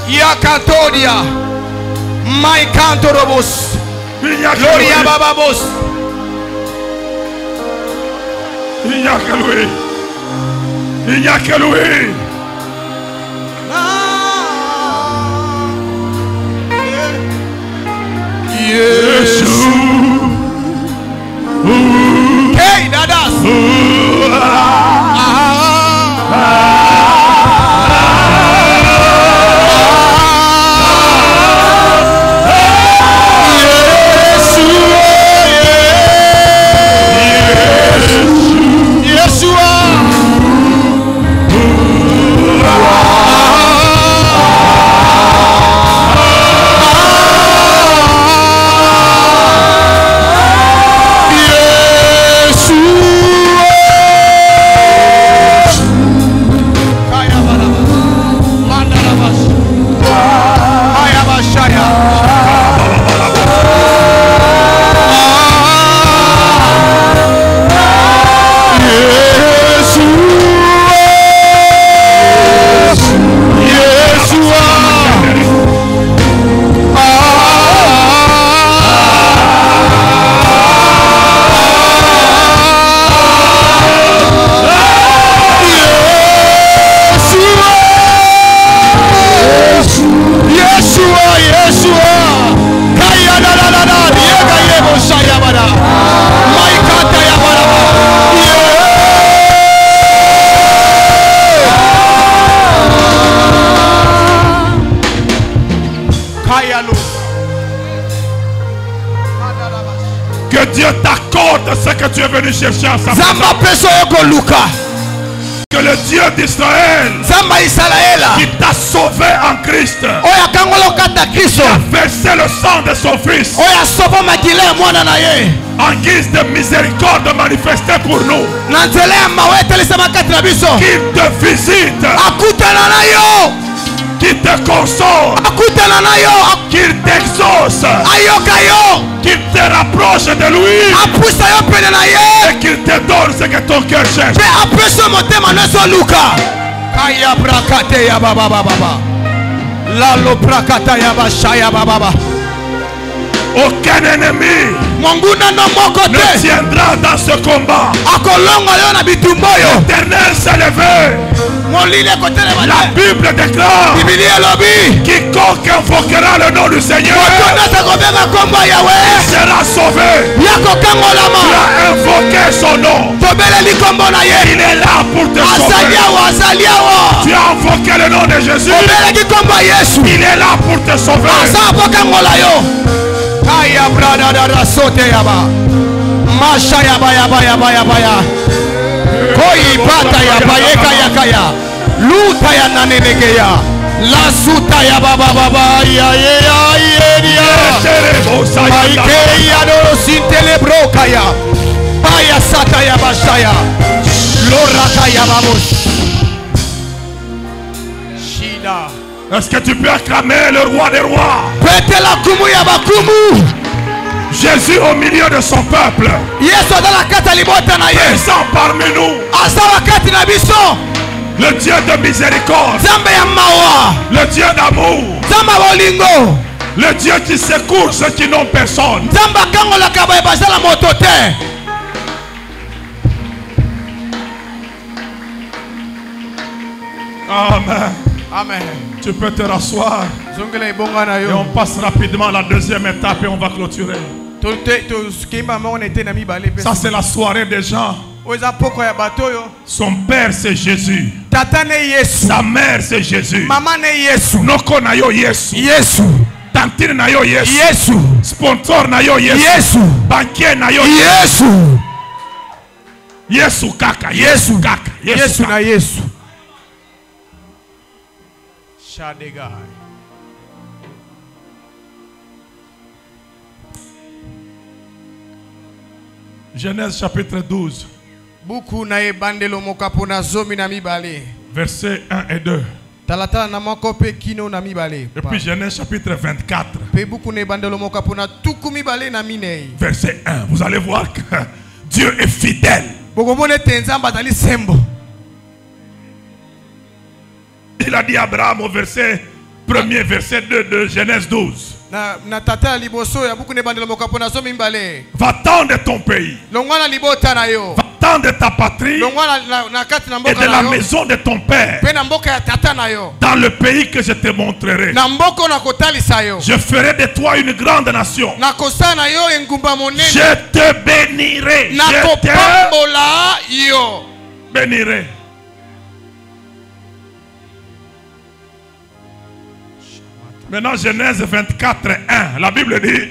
Yakatodia. My cantorobos. Il n'y a que Gloria lui. bababos. Il n'y a que lui. Il n'y a que lui. Hey, dadas. Que Dieu t'accorde ce que tu es venu chercher à sa Zamba peso yoko luka. Que le Dieu d'Israël Zamba Israela. qui t'a sauvé en Christ, Oya kangolo kata Kristo. a versé le sang de son Fils Oya sopo makile mwana na ye. en guise de miséricorde manifestée pour nous. Na nzela ya mawete lisema kati na biso. Qu'il te visite, Akutana na yo. qu'il te console, Akutana na yo. qu'il t'exauce, Ayoka yo. qu'il te rapproche de lui Apusa yo pene na ye. et qu'il te donne ce que ton cœur cherche. Pe apeso motema neso luka. Kaya brakate ya baba baba. Lalo brakata ya bashaya baba. Aucun ennemi Monguna no moko ne te. tiendra dans ce combat. Akolonga yo na bitumboyo. L'Éternel s'est levé. Molile kotele La bale. Bible déclare: Biblia lobi. quiconque invoquera le nom du Seigneur Motonata kobeka kombo yawe. sera sauvé. Yako Tu kangolama. as invoqué son nom. Tobeleli kombo na ye. Il est là pour te sauver. Azaliawo azaliawo. Tu as invoqué le nom de Jésus. Tobeleki kombo Yesu. Il est là pour te sauver. Asa po kangola yo. Kaya brada da sote yaba. Masha yaba yaba yaba yaba ya. Koi pata yaba yeka yaka ya. Luta ya nanenege ya. La suta ya baba baba ya ya ya. Maike ya no sintele broka ya. Baya sata ya bashaya. Loraka ya babos. Shida. Est-ce que tu peux acclamer le roi des rois? Pete la kumu ya bakumu. Jésus au milieu de son peuple, Yesu adala kata libota na ye. présent parmi nous, Asa wakati na biso. le Dieu de miséricorde, Zambe ya mawa. le Dieu d'amour, Zamba bolingo. le Dieu qui secourt ceux qui n'ont personne. Zamba kangola kaba ebazala moto te. Amen. Amen. Tu peux te rasseoir Zongela ibonga na et yo. on passe rapidement à la deuxième étape et on va clôturer. Tote to skimba mo na ete na mibale pe. Ça c'est la soirée des gens Son père c'est Jésus. Sa mère c'est Jésus. Maman ne Yesu. Noko na yo Yesu. Yesu. Tantine na yo Yesu. Yesu. Sponsor na yo Yesu. Yesu. Banquier na yo Yesu. Yesu kaka. Yesu kaka. Yesu na Yesu. Shadegai. Genèse chapitre 12. Buku na ebandelo mokapona zomi na mibale. Versets 1 et 2. Talatala na moko pe kino na mibale. Et puis Genèse chapitre 24. Pe buku na ebandelo mokapona tuku mibale na minei. Verset 1. Vous allez voir que Dieu est fidèle. Bokomone tenzamba tali sembo. Il a dit à Abraham au verset 1er, verset 2 de Genèse 12. Va-t'en de ton pays. Va-t'en de ta patrie et de la maison de ton père. Dans le pays que je te montrerai. Je ferai de toi une grande nation. Je te bénirai. Je te bénirai. Maintenant, Genèse 24, 1, la Bible dit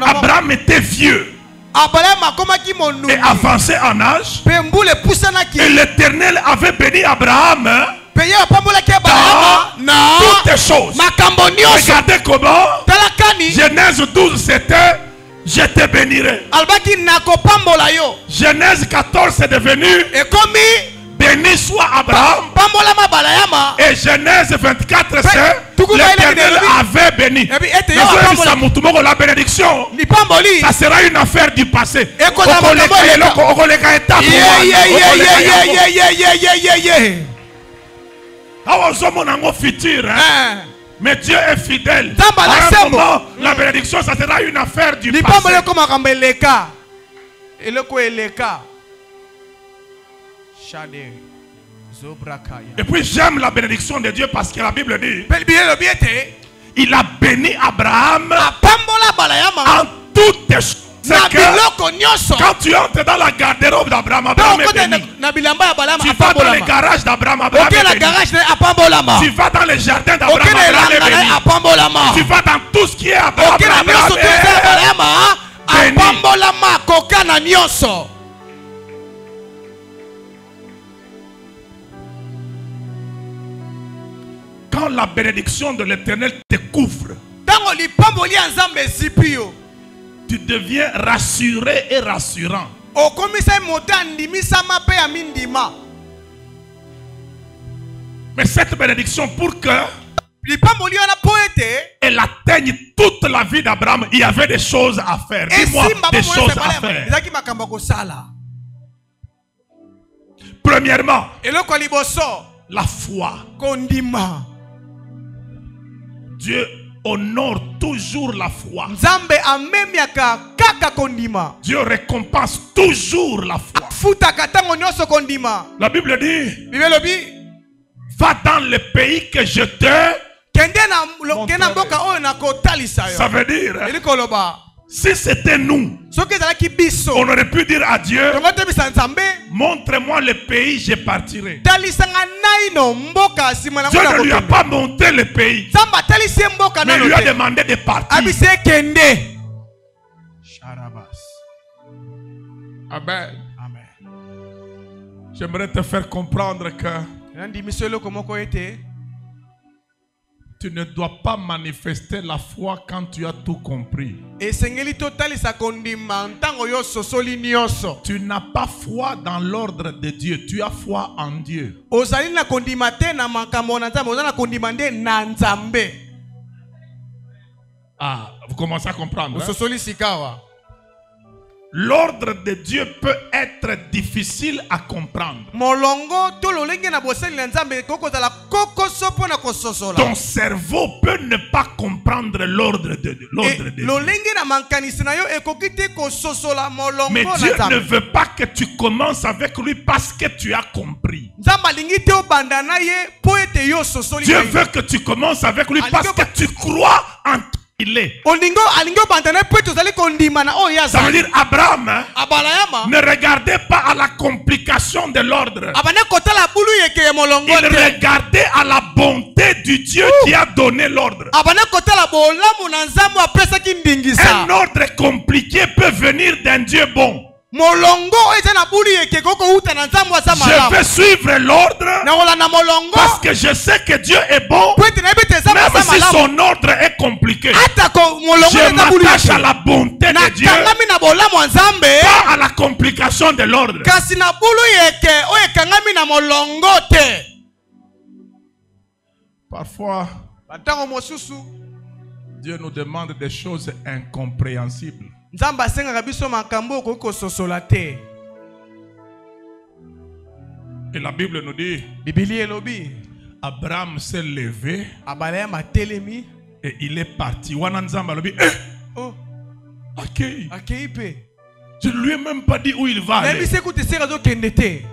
Abraham était vieux et avancé en âge, et l'Éternel avait béni Abraham dans toutes les choses. Regardez comment Genèse 12 c'était je te bénirai. Genèse 14 c'est devenu béni soit Abraham. Et Genèse 24 c'est l'Éternel avait béni. La bénédiction, ça sera une affaire du passé. Mais Dieu est fidèle. À un moment, la bénédiction, ça sera une affaire du passé. Et puis j'aime la bénédiction de Dieu parce que la Bible dit il a béni Abraham en toutes choses. Quand tu entres dans la garde-robe d'Abraham, Abraham est béni. Tu vas dans les garages d'Abraham, Abraham est béni. Tu vas dans les jardins d'Abraham, Abraham est béni. Tu vas dans tout ce qui est Abraham, Abraham est béni. Quand la bénédiction de l'Éternel te couvre, tu deviens rassuré et rassurant. Mais cette bénédiction, pour que elle atteigne toute la vie d'Abraham, il y avait des choses à faire. Dis-moi des choses à faire. Premièrement, la foi. Dieu honore toujours la foi. Dieu récompense toujours la foi. La Bible dit va dans le pays que je te montrerai. Ça veut dire si c'était nous, on aurait pu dire à Dieu montre-moi le pays, je partirai. Dieu ne lui a pas montré le pays, mais lui a demandé de partir. Amen. J'aimerais te faire comprendre que tu ne dois pas manifester la foi quand tu as tout compris. Tu n'as pas foi dans l'ordre de Dieu, tu as foi en Dieu. Ah, vous commencez à comprendre. Hein? L'ordre de Dieu peut être difficile à comprendre. Ton cerveau peut ne pas comprendre l'ordre de Dieu. Mais Dieu ne veut pas que tu commences avec lui parce que tu as compris. Dieu veut que tu commences avec lui parce que tu crois en il est. Ça veut dire Abraham ne regardait pas à la complication de l'ordre. Il regardait à la bonté du Dieu qui a donné l'ordre. Un ordre compliqué peut venir d'un Dieu bon. Je vais suivre l'ordre parce que je sais que Dieu est bon, même si son ordre est compliqué. Je m'attache à la bonté de Dieu, pas à la complication de l'ordre. Parfois, Dieu nous demande des choses incompréhensibles. Et la Bible nous dit, Abraham s'est levé et il est parti. Je ne lui ai même pas dit où il va aller.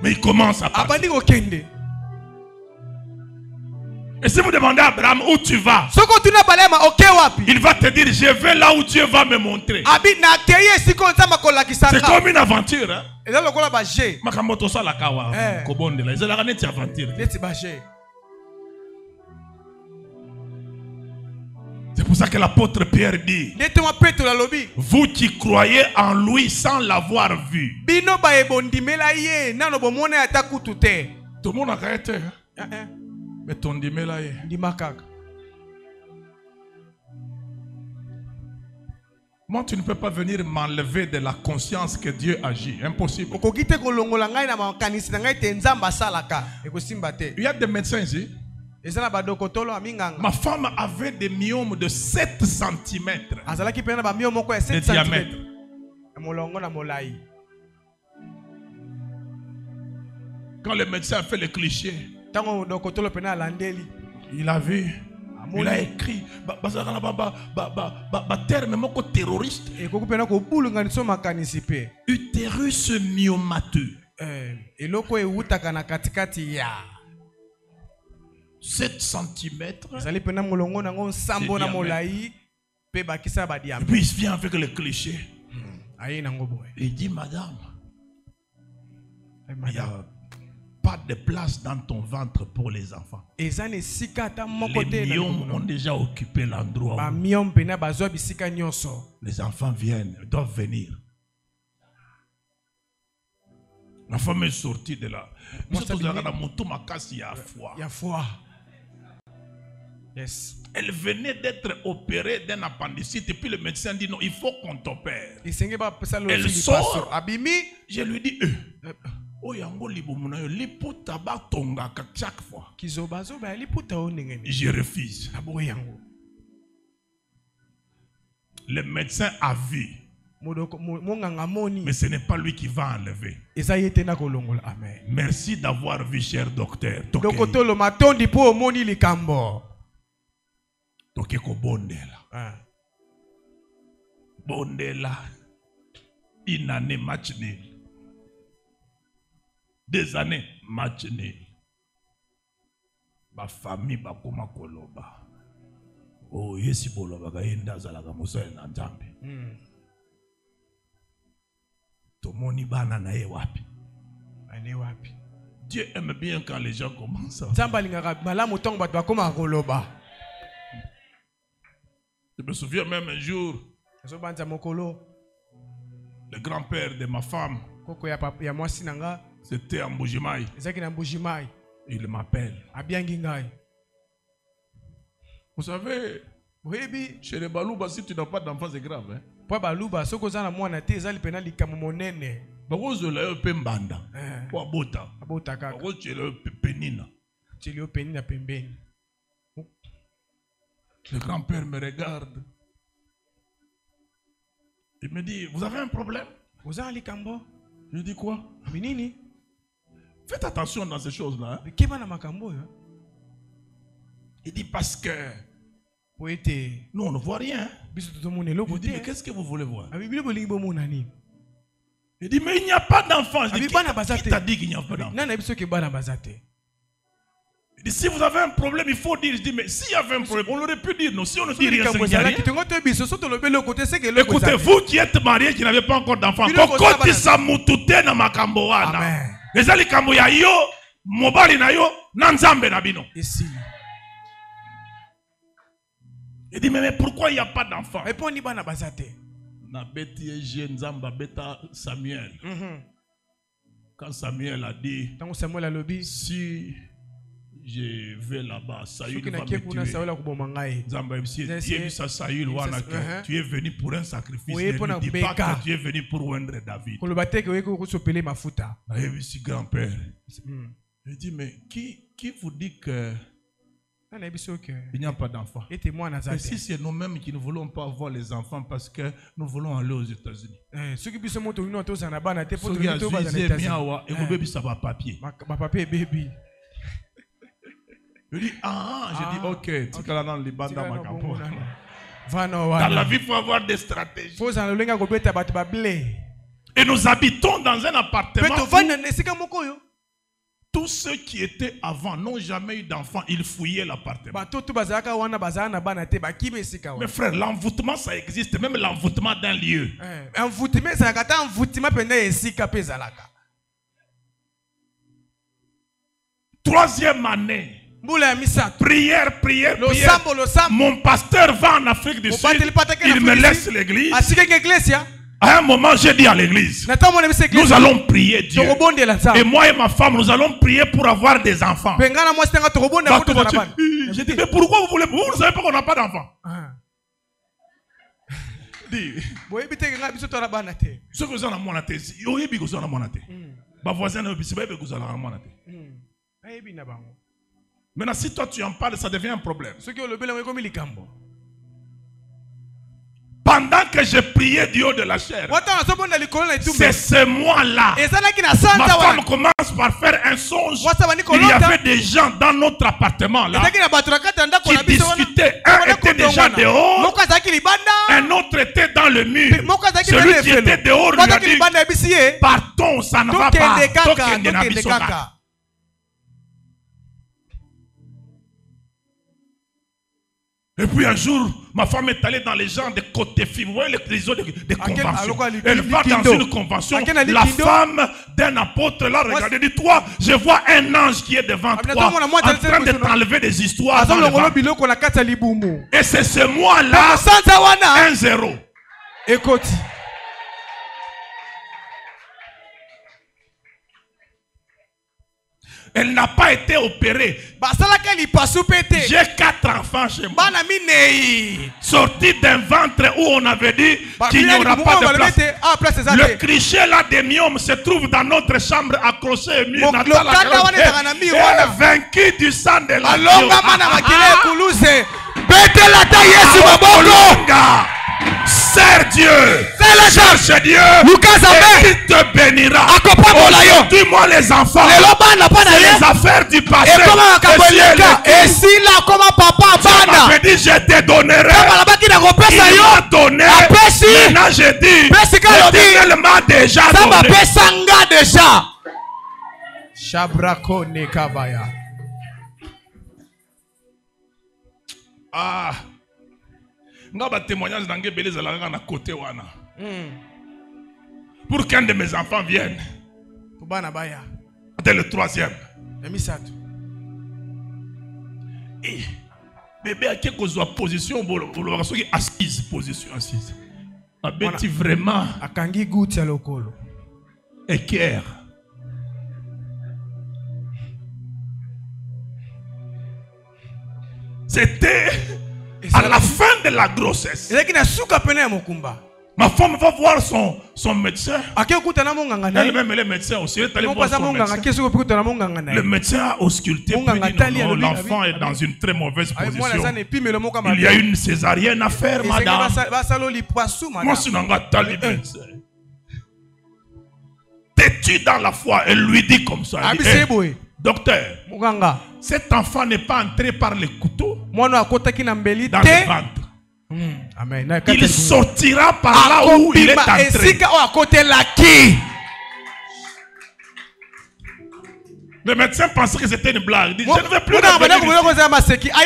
Mais il commence à partir. Et si vous demandez à Abraham où tu vas, il va te dire je vais là où Dieu va me montrer. C'est comme une aventure. Hein? C'est pour ça que l'apôtre Pierre dit, vous qui croyez en lui sans l'avoir vu. Tout le monde a été. Mais ton dimela est. Moi, tu ne peux pas venir m'enlever de la conscience que Dieu agit. Impossible. Il y a des médecins ici. Ma femme avait des myomes de 7 cm de diamètre. Quand le médecin a fait le cliché, il a vu, il a écrit terme terroriste, utérus myomateux, 7 cm. Et puis il vient avec le cliché. Il dit, madame, il n'y a pas de place dans ton ventre pour les enfants. Les myomes ont déjà occupé l'endroit où les enfants doivent venir. La femme est sortie de là. Yes. Elle venait d'être opérée d'un appendicite et puis le médecin dit non, il faut qu'on t'opère. Elle sort. Je lui dis chaque fois. Je refuse. Le médecin a vu. Mais ce n'est pas lui qui va enlever. Merci d'avoir vu, cher docteur. Tokeko bondela. Bondela. Une année match nul. 2 années match nul. Ma famille bakoma koloba. Oh yesi boloba ka yenda zalaka musala na nzambe. Tomoni bana na ye wapi? Ane wapi? Dieu aime bien quand les gens commencent. Je me souviens même un jour, le grand-père de ma femme, c'était en Mbujimaï. Il m'appelle. Vous savez, chez les Balouba, si tu n'as pas d'enfant, c'est grave. Hein? Le grand-père me regarde. Il me dit, vous avez un problème? Je dis quoi? Faites attention dans ces choses-là. Hein? Il dit parce que nous on ne voit rien. Je dis mais qu'est-ce que vous voulez voir? Il dit mais il n'y a pas d'enfant. Je dis qui t'a dit qu'il n'y a pas d'enfant? Il dit, si vous avez un problème, il faut dire. Je dis, mais s'il y avait un problème, on aurait pu dire non. Si on ne dit rien, c'est qu'il n'y a rien. Écoutez, vous qui êtes mariés, qui n'avez pas encore d'enfants, kokoti samutute na makambo wana. Ezali kambo ya yo, mobali na yo, na nzambe na bino. Il dit, mais pourquoi il n'y a pas d'enfant? Na beti jeune nzamba beta Samuel. Quand Samuel a dit, si je vais là-bas, Saül va me tuer. Tu es venu pour un sacrifice. Ne dis pas que tu es venu pour oindre David. Si grand-père. Il dit, mais qui vous dit que il n'y a pas d'enfants? Et si c'est nous-mêmes qui ne voulons pas avoir les enfants parce que nous voulons aller aux États-Unis. Je dis, j'ai dit, ok, dans la vie, il faut avoir des stratégies. Et nous habitons dans un appartement où tous ceux qui étaient avant n'ont jamais eu d'enfants, ils fouillaient l'appartement. Mais frère, l'envoûtement, ça existe, même l'envoûtement d'un lieu. Troisième année. Prière. Mon pasteur va en Afrique du Sud. Il me laisse l'église. À un moment, j'ai dit à l'église, nous allons prier Dieu. Et moi et ma femme, nous allons prier pour avoir des enfants. J'ai dit, mais pourquoi vous voulez? Vous ne savez pas qu'on n'a pas d'enfants. Ce que vous avez mon athée, maintenant, si toi tu en parles, ça devient un problème. Pendant que je priais du haut de la chair, c'est ce mois-là, ma femme commence par faire un songe. Il y avait des gens dans notre appartement là qui discutaient. Un était déjà dehors, un autre était dans le mur. Celui qui était dehors lui a dit, partons, ça ne va pas. Et puis un jour, ma femme est allée dans les gens de côté film. Vous voyez les autres des conventions. Elle va dans une convention. La femme d'un apôtre là, regardez, dit, toi, je vois un ange qui est devant toi, en train de t'enlever des histoires dans le ventre. Et c'est ce mois-là, 1-0. Écoute. Elle n'a pas été opérée. J'ai 4 enfants chez moi. Sortis d'un ventre où on avait dit qu'il n'y aura pas de place. Le cliché là des myomes se trouve dans notre chambre accroché au mur. Vaincu du sang de la Sers Dieu, cherche Dieu, et il te bénira. Aujourd'hui, moi les enfants, c'est les affaires du passé. Et si m'a dit, je te donnerai, il m'a donné. Maintenant je dis, l'Éternel m'a déjà donné. Shabrako Nekabaya. Nga témoignage d'Angé Belé Zalanga na côté wana. Pour qu'un de mes enfants vienne. C'était le 3e. Et bébé a quelque chose position pour le assise, position assise. Abeti vraiment. Akangi goutte à l'okolo. Équerre. C'était à la fin de la grossesse. Ma femme va voir son médecin. Elle-même, elle est médecin aussi. Elle est allée voir son médecin. Le médecin a ausculté. L'enfant est dans une très mauvaise position. Il y a une césarienne à faire, madame. Moi, je suis dans la médecin. Têtu dans la foi, elle lui dit comme ça. Docteur, cet enfant n'est pas entré par le couteau dans le ventre. Amen. Il sortira par là où il est entré. Le médecin pensait que c'était une blague. Il dit, je ne vais plus revenir ici.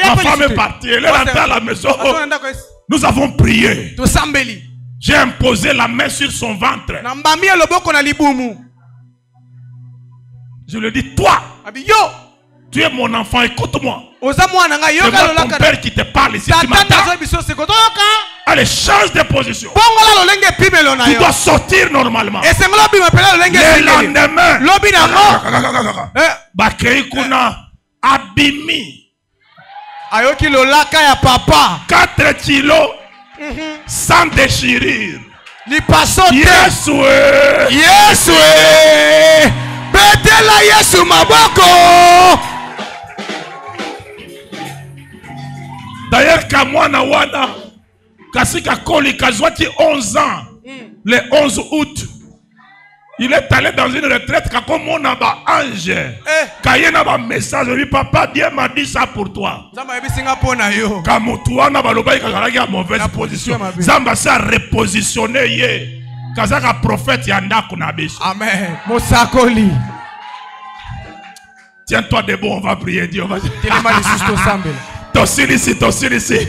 Ma femme est partie. Elle est rentrée à la maison. Nous avons prié. J'ai imposé la main sur son ventre. Je lui ai dit, toi, tu es mon enfant, écoute-moi. C'est moi ton père qui te parle ici ce matin. Allez, change de position. Tu dois sortir normalement. Le lendemain, Bakei Kuna Abimi 4 kilos sans déchirure. Yesu betela Yesu maboko. D'ailleurs, Kamwana Wana Kasika Koli Kazwati 11 ans, le 11 août, il est allé dans une retraite quand on a un ange. Quand il y a un message, je dis, papa, Dieu m'a dit ça pour toi. Quand tu as une mauvaise position, Zamba s'est repositionné. Kazaka prophète Yanda Kunabish. Amen. Mosakoli. Tiens-toi debout, on va prier Dieu. Tossili ici.